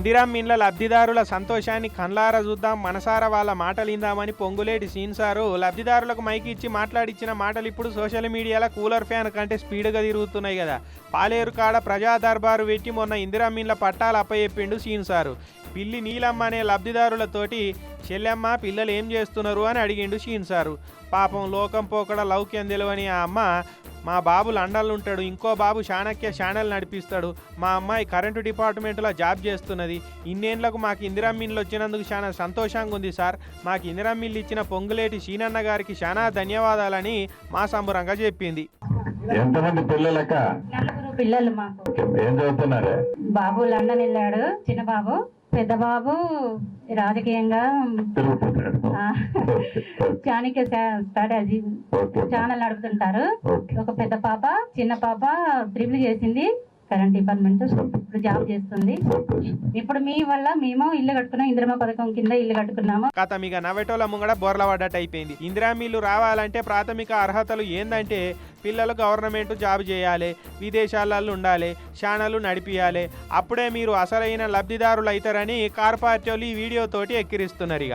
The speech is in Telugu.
ఇందిరా మిన్ల లబ్ధిదారుల సంతోషాన్ని కళ్ళారా చూద్దాం, మనసారా వాళ్ళ మాటలు ఇందామని పొంగులేటి సీన్ సారు లబ్ధిదారులకు మైకి ఇచ్చి మాట్లాడిచ్చిన మాటలు ఇప్పుడు సోషల్ మీడియాలో కూలర్ ఫ్యాన్ కంటే స్పీడ్గా తిరుగుతున్నాయి కదా. పాలేరు కాడ ప్రజా దర్బారు పెట్టి మొన్న ఇందిరా మిన్ల పట్టాలు అప్పచెప్పిండు సీన్ సారు. పిల్లి నీలమ్మ అనే లబ్ధిదారులతోటి చెల్లెమ్మ పిల్లలు ఏం చేస్తున్నారు అని అడిగిండు సీన్ సారు. పాపం లోకం పోకడ లౌక్యం తెలియని ఆ అమ్మ, మా బాబు లండన్లో ఉంటాడు, ఇంకో బాబు చాణక్య ఛానల్ నడిపిస్తాడు, మా అమ్మాయి కరెంటు డిపార్ట్మెంట్లో జాబ్ చేస్తున్నది, ఇన్నేళ్లకు మాకు ఇందిరా మిల్లు వచ్చినందుకు చాలా సంతోషంగా ఉంది సార్, మాకు ఇందిరా మిల్లు ఇచ్చిన పొంగులేటి సీనన్న గారికి చాలా ధన్యవాదాలని మా సంబరంగా చెప్పింది. ఎంతమంది పిల్లలక? 4 పిల్లలు మాకు. ఏం చదువుతున్నారు? బాబు లండన్ వెళ్ళాడు, చిన్న బాబు. పెద్ద బాబు రాజకీయంగా చాణక్య స్ట్రాటజీ ఛానల్ నడుపుతుంటారు. ఒక పెద్ద పాప, చిన్న పాప ట్రిపుల్ చేసింది, కరెంట్ డిపార్ట్మెంట్, ఇప్పుడు జాబ్ చేస్తుంది. ఇప్పుడు మీ వల్ల మేము ఇల్లు కట్టుకున్నాం, ఇందిరమ్మ పథకం కింద ఇల్లు కట్టుకున్నాము. కథ మీకు నవ్వేటోళ్ళ ముంగడ బోర్ల పడ్డట్టు అయిపోయింది. ఇందిరా మిల్లు రావాలంటే ప్రాథమిక అర్హతలు ఏందంటే పిల్లలు గవర్నమెంట్ జాబ్ చేయాలి, విదేశాలలో ఉండాలి, ఛానళ్ళు నడిపియాలి, అప్పుడే మీరు అసలైన లబ్ధిదారులు అవుతారని కార్ పార్టీ వాళ్ళు ఈ వీడియోతోటి ఎక్కిరిస్తున్నారు. ఇక